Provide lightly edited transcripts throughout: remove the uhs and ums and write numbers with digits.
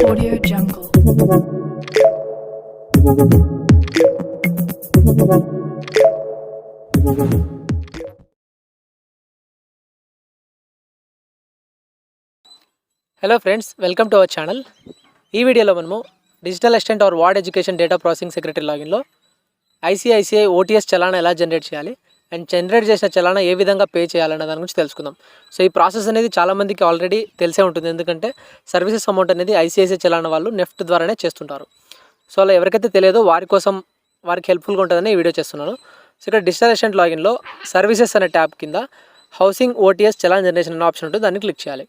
Audio Jungle. Hello friends, welcome to our channel. ఈ వీడియోలో మనము digital assistant or ward education data processing secretary login ICICI OTS చలానా ఎలా generate చేయాలి and generate చేసిన చలానా ఏ విధంగా పే చేయాలన్న దాని గురించి తెలుసుకుందాం. సో ఈ ప్రాసెస్ అనేది చాలామందికి ఆల్రెడీ తెలిసే ఉంటుంది, ఎందుకంటే సర్వీసెస్ అమౌంట్ అనేది ఐసిఐసిఐ చలానా వాళ్ళు నెఫ్ట్ ద్వారానే చేస్తుంటారు. సో అలా ఎవరికైతే తెలియదో వారికి హెల్ప్ఫుల్గా ఉంటుందని ఈ వీడియో చేస్తున్నాను. సో ఇక్కడ డిజిటల్ అసిస్టెంట్ లాగిన్లో సర్వీసెస్ అనే ట్యాబ్ కింద హౌసింగ్ ఓటీఎస్ చలాన్ జనరేషన్ అనే ఆప్షన్ ఉంటుంది, దాన్ని క్లిక్ చేయాలి.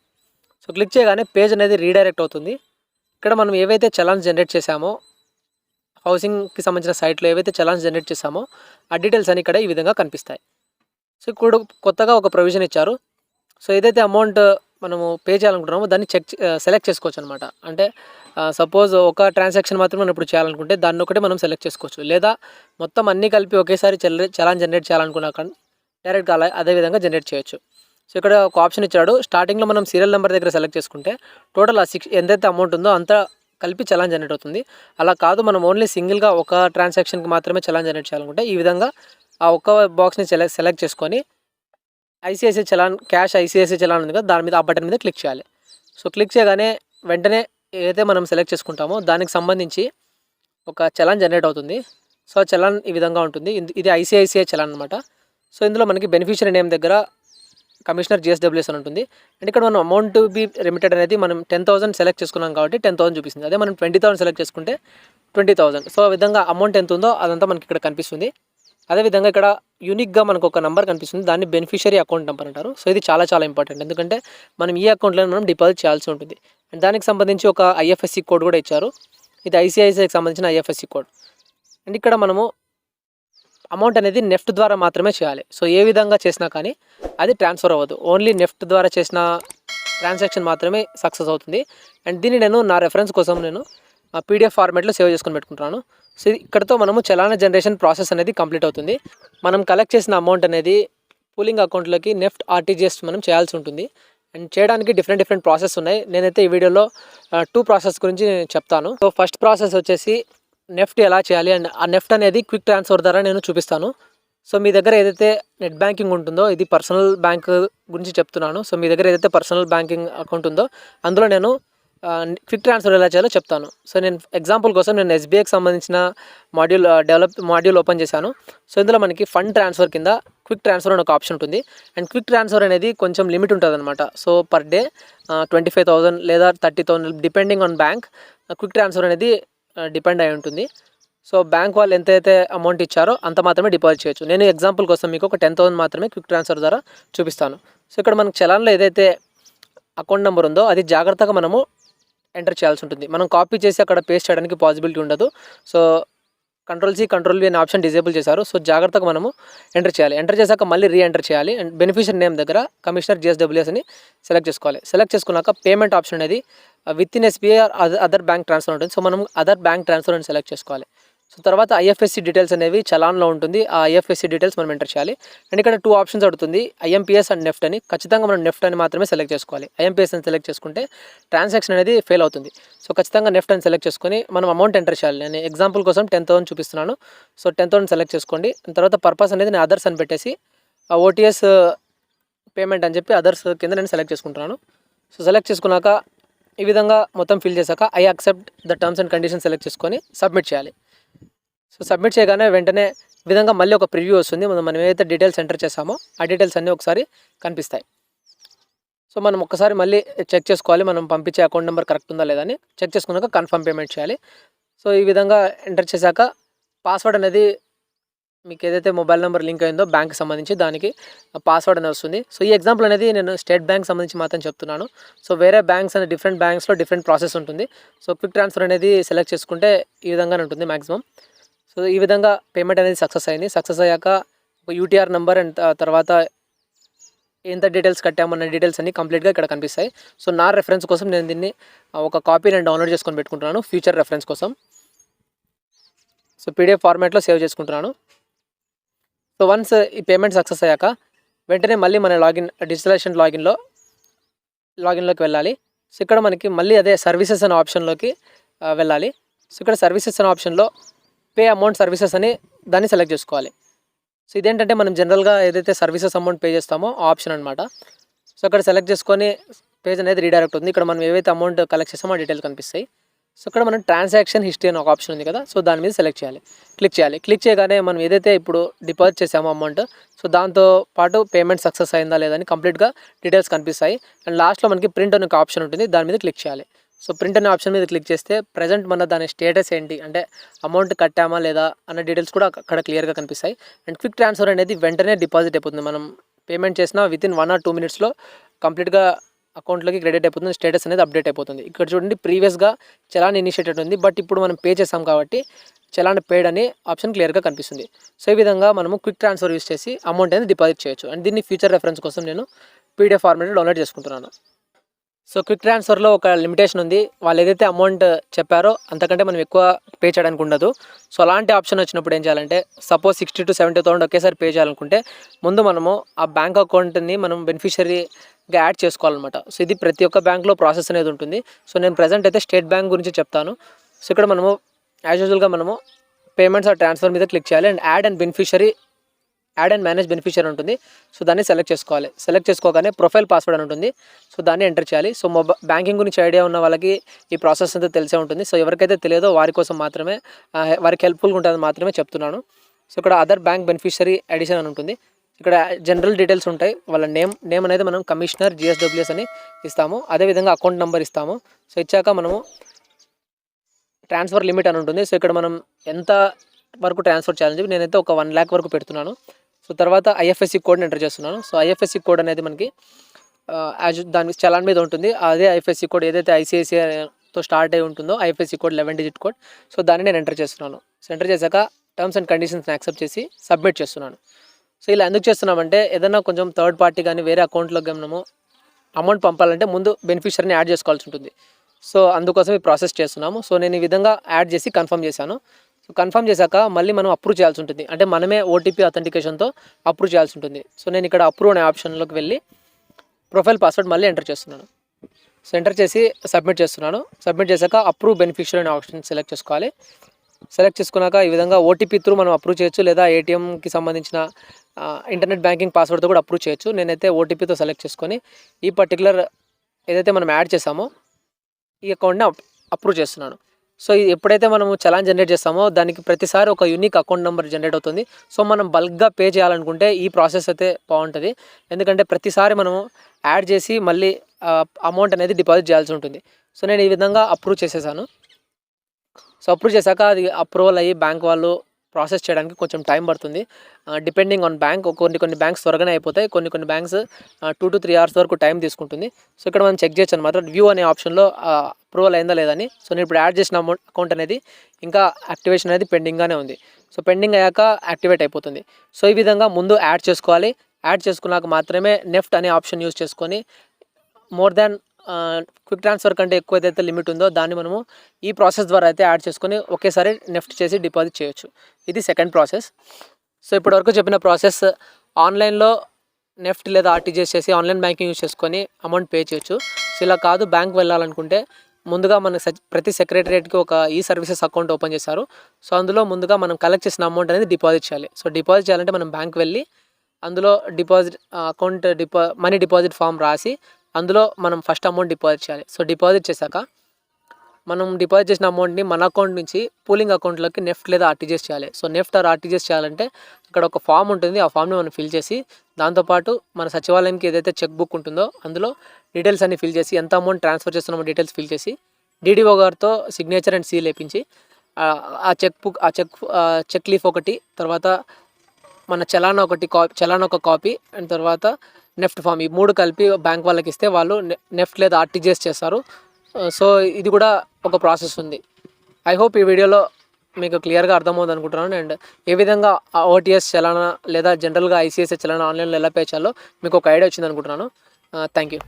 సో క్లిక్ చేయగానే పేజ్ అనేది రీడైరెక్ట్ అవుతుంది. ఇక్కడ మనం ఏవైతే చలాన్స్ జనరేట్ చేసామో, హౌసింగ్కి సంబంధించిన సైట్లో ఏవైతే చలాన్స్ జనరేట్ చేసామో ఆ డీటెయిల్స్ అని ఇక్కడ ఈ విధంగా కనిపిస్తాయి. సో ఇప్పుడు కొత్తగా ఒక ప్రొవిజన్ ఇచ్చారు. సో ఏదైతే అమౌంట్ మనము పే చేయాలనుకుంటున్నామో దాన్ని సెలెక్ట్ చేసుకోవచ్చు అనమాట. అంటే సపోజ్ ఒక ట్రాన్సాక్షన్ మాత్రం మనం ఇప్పుడు చేయాలనుకుంటే దాన్ని ఒకటి మనం సెలెక్ట్ చేసుకోవచ్చు, లేదా మొత్తం అన్నీ కలిపి ఒకేసారి చలాన్ జనరేట్ చేయాలనుకున్నా కానీ డైరెక్ట్గా అదే విధంగా జనరేట్ చేయొచ్చు. సో ఇక్కడ ఒక ఆప్షన్ ఇచ్చాడు. స్టార్టింగ్లో మనం సీరియల్ నెంబర్ దగ్గర సెలెక్ట్ చేసుకుంటే టోటల్ ఎంతైతే అమౌంట్ ఉందో అంతా కలిపి చలాన్ జనరేట్ అవుతుంది. అలా కాదు, మనం ఓన్లీ సింగిల్గా ఒక ట్రాన్సాక్షన్కి మాత్రమే చలాన్ జనరేట్ చేయాలనుకుంటే ఈ విధంగా ఆ ఒక్క బాక్స్ని సెలెక్ట్ చేసుకొని ICICI challan, cash ICICI challan ఉంది కదా, దాని మీద ఆ బటన్ మీద క్లిక్ చేయాలి. సో క్లిక్ చేయగానే వెంటనే ఏదైతే మనం సెలెక్ట్ చేసుకుంటామో దానికి సంబంధించి ఒక చలాన్ జనరేట్ అవుతుంది. సో చలాన్ ఈ విధంగా ఉంటుంది. ఇది ఐసిఐసిఐ చలాన్ అనమాట. సో ఇందులో మనకి బెనిఫిషియరీ నేమ్ దగ్గర కమిషనర్ జిఎస్డబ్ల్యూఎస్ అని ఉంటుంది. అండ్ ఇక్కడ మనం అమౌంట్ టు బి రెమిటెడ్ అనేది మనం 10,000 సెలెక్ట్ చేసుకున్నాం కాబట్టి 10,000 చూపిస్తుంది. అదే మనం 20,000 సెలెక్ట్ చేసుకుంటే 20,000. సో ఆ విధంగా అమౌంట్ ఎంత ఉందో అదంతా మనకి ఇక్కడ కనిపిస్తుంది. అదేవిధంగా ఇక్కడ యూనిక్గా మనకు ఒక నెంబర్ కనిపిస్తుంది, దాన్ని బెనిఫిషియరీ అకౌంట్ నెంబర్ అంటారు. సో ఇది చాలా చాలా ఇంపార్టెంట్, ఎందుకంటే మనం ఈ అకౌంట్లో మనం డిపాజిట్ చేయాల్సి ఉంటుంది. అండ్ దానికి సంబంధించి ఒక ఐఎఫ్ఎస్సి కోడ్ కూడా ఇచ్చారు. ఇది ఐసిఐసిఐకి సంబంధించిన ఐఎఫ్ఎస్సి కోడ్. అండ్ ఇక్కడ మనము అమౌంట్ అనేది నెఫ్ట్ ద్వారా మాత్రమే చేయాలి. సో ఏ విధంగా చేసినా కానీ అది ట్రాన్స్ఫర్ అవ్వదు, ఓన్లీ నెఫ్ట్ ద్వారా చేసిన ట్రాన్సాక్షన్ మాత్రమే సక్సెస్ అవుతుంది. అండ్ దీన్ని నేను నా రెఫరెన్స్ కోసం నేను పీడిఎఫ్ ఫార్మాట్లో సేవ్ చేసుకొని పెట్టుకుంటున్నాను. సో ఇక్కడతో మనము చలానా జనరేషన్ ప్రాసెస్ అనేది కంప్లీట్ అవుతుంది. మనం కలెక్ట్ చేసిన అమౌంట్ అనేది పూలింగ్ అకౌంట్లోకి నెఫ్ట్ ఆర్టీజీఎస్ మనం చేయాల్సి ఉంటుంది. అండ్ చేయడానికి డిఫరెంట్ ప్రాసెస్ ఉన్నాయి. నేనైతే ఈ వీడియోలో 2 ప్రాసెస్ గురించి చెప్తాను. సో ఫస్ట్ ప్రాసెస్ వచ్చేసి నెఫ్ట్ ఎలా చేయాలి, అండ్ ఆ నెఫ్ట్ అనేది క్విక్ ట్రాన్స్ఫర్ ద్వారా నేను చూపిస్తాను. సో మీ దగ్గర ఏదైతే నెట్ బ్యాంకింగ్ ఉంటుందో, ఇది పర్సనల్ బ్యాంక్ గురించి చెప్తున్నాను. సో మీ దగ్గర ఏదైతే పర్సనల్ బ్యాంకింగ్ అకౌంట్ ఉందో అందులో నేను క్విక్ ట్రాన్స్ఫర్ ఎలా చేయాలో చెప్తాను. సో నేను ఎగ్జాంపుల్ కోసం నేను ఎస్బీఐకి సంబంధించిన మాడ్యూల్ ఓపెన్ చేశాను. సో ఇందులో మనకి ఫండ్ ట్రాన్స్ఫర్ కింద క్విక్ ట్రాన్స్ఫర్ అని ఒక ఆప్షన్ ఉంటుంది. అండ్ క్విక్ ట్రాన్స్ఫర్ అనేది కొంచెం లిమిట్ ఉంటుంది అనమాట. సో పర్ డే 25,000 లేదా 30,000 depending on bank quick transfer అనేది డిపెండ్ అయి ఉంటుంది. సో బ్యాంక్ వాళ్ళు ఎంతైతే అమౌంట్ ఇచ్చారో అంత మాత్రమే డిపాజిట్ చేయొచ్చు. నేను ఎగ్జాంపుల్ కోసం మీకు ఒక 10,000 మాత్రమే క్విక్ ట్రాన్స్ఫర్ ద్వారా చూపిస్తాను. సో ఇక్కడ మనకు చలాన్లో ఏదైతే అకౌంట్ నెంబర్ ఉందో అది జాగ్రత్తగా మనము ఎంటర్ చేయాల్సి ఉంటుంది. మనం కాపీ చేసి అక్కడ పేస్ట్ చేయడానికి పాసిబిలిటీ ఉండదు. సో కంట్రోల్ V అనే ఆప్షన్ డిజేబుల్ చేశారు. సో జాగ్రత్తగా మనము ఎంటర్ చేయాలి. ఎంటర్ చేశాక మళ్ళీ రీఎంటర్ చేయాలి. అండ్ బెనిఫిషియరీ నేమ్ దగ్గర కమిషనర్ జిఎస్డబ్ల్యూఎస్ అని సెలెక్ట్ చేసుకోవాలి. సెలెక్ట్ చేసుకున్నాక పేమెంట్ ఆప్షన్ అనేది within SBI or other bank transfer ఉంటుంది. సో మనం అదర్ బ్యాంక్ ట్రాన్స్ఫర్ అని సెలెక్ట్ చేసుకోవాలి. సో తర్వాత ఐఎఫ్ఎస్సి డీటెయిల్స్ అనేవి చలాన్లో ఉంటుంది. ఆ ఐఎఫ్ఎస్సి డీటెయిల్స్ మనం ఎంటర్ చేయాలి. అండ్ ఇక్కడ 2 ఆప్షన్స్ అడుగుతుంది, ఐఎంపీఎస్ అండ్ నెఫ్ట్ అని. ఖచ్చితంగా మనం నెఫ్ట్ అని మాత్రమే సెలెక్ట్ చేసుకోవాలి. ఐఎంపీఎస్ అని సెలెక్ట్ చేసుకుంటే ట్రాన్సాక్షన్ అనేది ఫెయిల్ అవుతుంది. సో ఖచ్చితంగా నెఫ్ట్ అని సెలెక్ట్ చేసుకొని మనం అమౌంట్ ఎంటర్ చేయాలి. నేను ఎగ్జాంపుల్ కోసం 10,000 చూపిస్తున్నాను. సో 10,000 సెలెక్ట్ చేసుకోండి. తర్వాత పర్పస్ అనేది నేను అదర్స్ అని పెట్టేసి ఓటీఎస్ పేమెంట్ అని చెప్పి అదర్స్ కింద నేను సెలెక్ట్ చేసుకుంటున్నాను. సో సెలెక్ట్ చేసుకున్నాక ఈ విధంగా మొత్తం ఫిల్ చేశాక I accept the terms and conditions select చేసుకొని సబ్మిట్ చేయాలి. సో సబ్మిట్ చేయగానే వెంటనే ఈ విధంగా మళ్ళీ ఒక ప్రివ్యూ వస్తుంది. మనం ఏదైతే డీటెయిల్స్ ఎంటర్ చేసామో ఆ డీటెయిల్స్ అన్నీ ఒకసారి కనిపిస్తాయి. సో మనం ఒకసారి మళ్ళీ చెక్ చేసుకోవాలి, మనం పంపించే అకౌంట్ నెంబర్ కరెక్ట్ ఉందా లేదా అని. చెక్ చేసుకున్నాక కన్ఫర్మ్ పేమెంట్ చేయాలి. సో ఈ విధంగా ఎంటర్ చేశాక పాస్వర్డ్ అనేది మీకు ఏదైతే మొబైల్ నెంబర్ లింక్ అయిందో బ్యాంక్కి సంబంధించి దానికి పాస్వర్డ్ అనేది వస్తుంది. సో ఈ ఎగ్జాంపుల్ అనేది నేను స్టేట్ బ్యాంక్ సంబంధించి మాత్రం చెప్తున్నాను. సో వేరే బ్యాంక్స్ అనేది డిఫరెంట్ బ్యాంక్స్లో డిఫరెంట్ ప్రాసెస్ ఉంటుంది. సో క్విక్ ట్రాన్స్ఫర్ అనేది సెలెక్ట్ చేసుకుంటే ఈ విధంగానే ఉంటుంది మ్యాక్సిమం. సో ఈ విధంగా పేమెంట్ అనేది సక్సెస్ అయింది. సక్సెస్ అయ్యాక ఒక యూటీఆర్ నెంబర్ అండ్ తర్వాత ఎంత డీటెయిల్స్ కట్టామన్న డీటెయిల్స్ అన్ని కంప్లీట్గా ఇక్కడ కనిపిస్తాయి. సో నా రెఫరెన్స్ కోసం నేను దీన్ని ఒక కాపీ నేను డౌన్లోడ్ చేసుకొని పెట్టుకుంటున్నాను ఫ్యూచర్ రెఫరెన్స్ కోసం. సో పీడిఎఫ్ ఫార్మాట్లో సేవ్ చేసుకుంటున్నాను. సో వన్స్ ఈ పేమెంట్ సక్సెస్ అయ్యాక వెంటనే మళ్ళీ మన డిజిటల్ అసిస్టెంట్ లాగిన్లో లాగిన్లోకి వెళ్ళాలి. సో ఇక్కడ మనకి మళ్ళీ అదే సర్వీసెస్ అనే ఆప్షన్లోకి వెళ్ళాలి. సో ఇక్కడ సర్వీసెస్ అనే ఆప్షన్లో పే అమౌంట్ సర్వీసెస్ అని దాన్ని సెలెక్ట్ చేసుకోవాలి. సో ఇదేంటంటే మనం జనరల్గా ఏదైతే సర్వీసెస్ అమౌంట్ పే చేస్తామో ఆ ఆప్షన్ అనమాట. సో అక్కడ సెలెక్ట్ చేసుకొని పేజ్ అనేది రీడైరెక్ట్ అవుతుంది. ఇక్కడ మనం ఏవైతే అమౌంట్ కలెక్ట్ చేస్తామో ఆ డీటెయిల్స్ కనిపిస్తాయి. సో ఇక్కడ మనం ట్రాన్సాక్షన్ హిస్టరీ అని ఒక ఆప్షన్ ఉంది కదా, సో దాని మీద సెలెక్ట్ చేయాలి. క్లిక్ చేయగానే మనం ఏదైతే ఇప్పుడు డిపాజిట్ చేసామో అమౌంట్, సో దాంతో పాటు పేమెంట్ సక్సెస్ అయిందా లేదని కంప్లీట్గా డీటెయిల్స్ కనిపిస్తాయి. అండ్ లాస్ట్లో మనకి ప్రింట్ అనే ఒక ఆప్షన్ ఉంటుంది, దాని మీద క్లిక్ చేయాలి. సో ప్రింట్ అనే ఆప్షన్ మీద క్లిక్ చేస్తే ప్రజెంట్ మన దాని స్టేటస్ ఏంటి అంటే అమౌంట్ కట్టామా లేదా అన్న డీటెయిల్స్ కూడా అక్కడ క్లియర్గా కనిపిస్తాయి. అండ్ క్విక్ ట్రాన్స్ఫర్ అనేది వెంటనే డిపాజిట్ అయిపోతుంది. మనం పేమెంట్ చేసిన వితిన్ 1 or 2 minutesలో కంప్లీట్గా అకౌంట్లోకి క్రెడిట్ అయిపోతుంది, స్టేటస్ అనేది అప్డేట్ అయిపోతుంది. ఇక్కడ చూడండి ప్రీవియస్గా చలాన్ ఇనిషియేటెడ్ ఉంది, బట్ ఇప్పుడు మనం పే చేసాం కాబట్టి చలాన్ పేడ్ అనే ఆప్షన్ క్లియర్గా కనిపిస్తుంది. సో ఈ విధంగా మనము క్విక్ ట్రాన్స్ఫర్ యూస్ చేసి అమౌంట్ అనేది డిపాజిట్ చేయొచ్చు. అండ్ దీన్ని ఫ్యూచర్ రెఫరెన్స్ కోసం నేను PDF ఫార్మాట్లో డౌన్లోడ్ చేసుకుంటున్నాను. సో క్విక్ ట్రాన్స్ఫర్లో ఒక లిమిటేషన్ ఉంది. వాళ్ళు ఏదైతే అమౌంట్ చెప్పారో అంతకంటే మనం ఎక్కువ పే చేయడానికి ఉండదు. సో అలాంటి ఆప్షన్ వచ్చినప్పుడు ఏం చేయాలంటే, సపోజ్ 60,000 to 70,000 ఒకేసారి పే చేయాలనుకుంటే ముందు మనము ఆ బ్యాంక్ అకౌంట్ని మనం బెనిఫిషరీగా యాడ్ చేసుకోవాలన్నమాట. సో ఇది ప్రతి ఒక్క బ్యాంక్లో ప్రాసెస్ అనేది ఉంటుంది. సో నేను ప్రజెంట్ అయితే స్టేట్ బ్యాంక్ గురించి చెప్తాను. సో ఇక్కడ మనము యాజ్ యూజువల్గా మనము పేమెంట్స్ ఆర్ ట్రాన్స్ఫర్ మీద క్లిక్ చేయాలి. And add and manage beneficiary ఉంటుంది. సో దాన్ని సెలెక్ట్ చేసుకోవాలి. సెలెక్ట్ చేసుకోగానే ప్రొఫైల్ పాస్వర్డ్ అని ఉంటుంది, సో దాన్ని ఎంటర్ చేయాలి. సో బ్యాంకింగ్ గురించి ఐడియా ఉన్న వాళ్ళకి ఈ ప్రాసెస్ అంతా తెలిసే ఉంటుంది. సో ఎవరికైతే తెలియదో వారి కోసం మాత్రమే, వారికి హెల్ప్ఫుల్గా ఉంటుంది మాత్రమే చెప్తున్నాను. సో ఇక్కడ అదర్ బ్యాంక్ బెనిఫిషియరీ ఎడిషన్ అని ఉంటుంది. ఇక్కడ జనరల్ డీటెయిల్స్ ఉంటాయి. వాళ్ళ నేమ్ అనేది మనం కమిషనర్ GSWS అని ఇస్తాము. అదేవిధంగా అకౌంట్ నెంబర్ ఇస్తాము. సో ఇచ్చాక మనము ట్రాన్స్ఫర్ లిమిట్ అని ఉంటుంది. సో ఇక్కడ మనం ఎంత వరకు ట్రాన్స్ఫర్ చేయాలని చెప్పి నేనైతే ఒక 1 lakh వరకు పెడుతున్నాను. సో తర్వాత IFSC కోడ్ని ఎంటర్ చేస్తున్నాను. సో IFSC కోడ్ అనేది మనకి దాని చలాన్ మీద ఉంటుంది. అదే IFSC కోడ్ ఏదైతే ICICIతో స్టార్ట్ అయి ఉంటుందో IFSC code 11-digit code. So దాన్ని నేను ఎంటర్ చేస్తున్నాను. సో ఎంటర్ చేశాక టర్మ్స్ అండ్ కండిషన్స్ని యాక్సెప్ట్ చేసి సబ్మిట్ చేస్తున్నాను. సో ఇలా ఎందుకు చేస్తున్నామంటే ఏదైనా కొంచెం థర్డ్ పార్టీ కానీ వేరే అకౌంట్లోకి మనము అమౌంట్ పంపాలంటే ముందు బెనిఫిషరీని యాడ్ చేసుకోవాల్సి ఉంటుంది. సో అందుకోసం ఈ ప్రాసెస్ చేస్తున్నాము. సో నేను ఈ విధంగా యాడ్ చేసి కన్ఫర్మ్ చేశాను. సో కన్ఫర్మ్ చేశాక మళ్ళీ మనం అప్రూవ్ చేయాల్సి ఉంటుంది. అంటే మనమే OTP అథెంటికేషన్తో అప్రూవ్ చేయాల్సి ఉంటుంది. సో నేను ఇక్కడ అప్రూవ్ అనే ఆప్షన్లోకి వెళ్ళి ప్రొఫైల్ పాస్వర్డ్ మళ్ళీ ఎంటర్ చేస్తున్నాను. సో ఎంటర్ చేసి సబ్మిట్ చేస్తున్నాను. సబ్మిట్ చేశాక అప్రూవ్ బెనిఫిషియరీ అనే ఆప్షన్ సెలెక్ట్ చేసుకోవాలి. సెలెక్ట్ చేసుకున్నాక ఈ విధంగా OTP త్రూ మనం అప్రూవ్ చేయొచ్చు, లేదా ATMకి సంబంధించిన ఇంటర్నెట్ బ్యాంకింగ్ పాస్వర్డ్తో కూడా అప్రూవ్ చేయొచ్చు. నేనైతే OTPతో సెలెక్ట్ చేసుకొని ఈ పర్టికులర్ ఏదైతే మనం యాడ్ చేసామో ఈ అకౌంట్ని అప్రూవ్ చేస్తున్నాను. సో ఎప్పుడైతే మనము చలాన్ జనరేట్ చేస్తామో దానికి ప్రతిసారి ఒక యూనిక్ అకౌంట్ నెంబర్ జనరేట్ అవుతుంది. సో మనం బల్క్గా పే చేయాలనుకుంటే ఈ ప్రాసెస్ అయితే బాగుంటుంది. ఎందుకంటే ప్రతిసారి మనము యాడ్ చేసి మళ్ళీ అమౌంట్ అనేది డిపాజిట్ చేయాల్సి ఉంటుంది. సో నేను ఈ విధంగా అప్రూవ్ చేసేసాను. సో అప్రూవ్ చేశాక అది అప్రూవల్ అయ్యి బ్యాంక్ వాళ్ళు ప్రాసెస్ చేయడానికి కొంచెం టైం పడుతుంది. Depending on bank. కొన్ని బ్యాంక్స్ త్వరగానే అయిపోతాయి, కొన్ని బ్యాంక్స్ 2 to 3 hours వరకు టైం తీసుకుంటుంది. సో ఇక్కడ మనం చెక్ చేయొచ్చు అనమాట, వ్యూ అనే ఆప్షన్లో అప్రూవల్ అయిందా లేదని. సో నేను ఇప్పుడు యాడ్ చేసిన అకౌంట్ అనేది ఇంకా యాక్టివేషన్ అనేది పెండింగ్గానే ఉంది. సో పెండింగ్ అయ్యాక యాక్టివేట్ అయిపోతుంది. సో ఈ విధంగా ముందు యాడ్ చేసుకోవాలి. యాడ్ చేసుకున్నాక మాత్రమే నెఫ్ట్ అనే ఆప్షన్ యూస్ చేసుకొని మోర్ దాన్ క్విక్ ట్రాన్స్ఫర్ కంటే ఎక్కువ ఏదైతే లిమిట్ ఉందో దాన్ని మనము ఈ ప్రాసెస్ ద్వారా అయితే యాడ్ చేసుకొని ఒకేసారి నెఫ్ట్ చేసి డిపాజిట్ చేయొచ్చు. ఇది సెకండ్ ప్రాసెస్. సో ఇప్పటివరకు చెప్పిన ప్రాసెస్ ఆన్లైన్లో నెఫ్ట్ లేదా RTGS చేసి ఆన్లైన్ బ్యాంకింగ్ యూస్ చేసుకొని అమౌంట్ పే చేయొచ్చు. సో ఇలా కాదు, బ్యాంక్ వెళ్ళాలనుకుంటే ముందుగా మన ప్రతి సెక్రటరియట్కి ఒక సర్వీసెస్ అకౌంట్ ఓపెన్ చేశారు. సో అందులో ముందుగా మనం కలెక్ట్ చేసిన అమౌంట్ అనేది డిపాజిట్ చేయాలి. సో డిపాజిట్ చేయాలంటే మనం బ్యాంక్ వెళ్ళి అందులో మనీ డిపాజిట్ ఫామ్ రాసి అందులో మనం ఫస్ట్ అమౌంట్ డిపాజిట్ చేయాలి. సో డిపాజిట్ చేశాక మనం డిపాజిట్ చేసిన అమౌంట్ని మన అకౌంట్ నుంచి పూలింగ్ అకౌంట్లోకి నెఫ్ట్ లేదా RTGS చేయాలి. సో నెఫ్ట్ ఆర్ RTGS చేయాలంటే అక్కడ ఒక ఫామ్ ఉంటుంది, ఆ ఫామ్ని మనం ఫిల్ చేసి దాంతోపాటు మన సచివాలయంకి ఏదైతే చెక్ బుక్ ఉంటుందో అందులో డీటెయిల్స్ అన్ని ఫిల్ చేసి ఎంత అమౌంట్ ట్రాన్స్ఫర్ చేస్తున్నామో డీటెయిల్స్ ఫిల్ చేసి DDO గారితో సిగ్నేచర్ అండ్ సీల్ వేయించి ఆ చెక్ లీఫ్ ఒకటి, తర్వాత మన చలానా ఒక కాపీ అండ్ తర్వాత నెఫ్ట్ ఫామ్, ఈ 3 కలిపి బ్యాంక్ వాళ్ళకి ఇస్తే వాళ్ళు నెఫ్ట్ లేదా RTGS చేస్తారు. సో ఇది కూడా ఒక ప్రాసెస్ ఉంది. ఐ హోప్ ఈ వీడియోలో మీకు క్లియర్గా అర్థమవుతుంది అనుకుంటున్నాను. అండ్ ఏ విధంగా OTS చలానా లేదా జనరల్గా ICICI చలానా ఆన్లైన్లో ఎలా పే చేయాలో మీకు ఒక ఐడియా వచ్చింది అనుకుంటున్నాను. Thank you.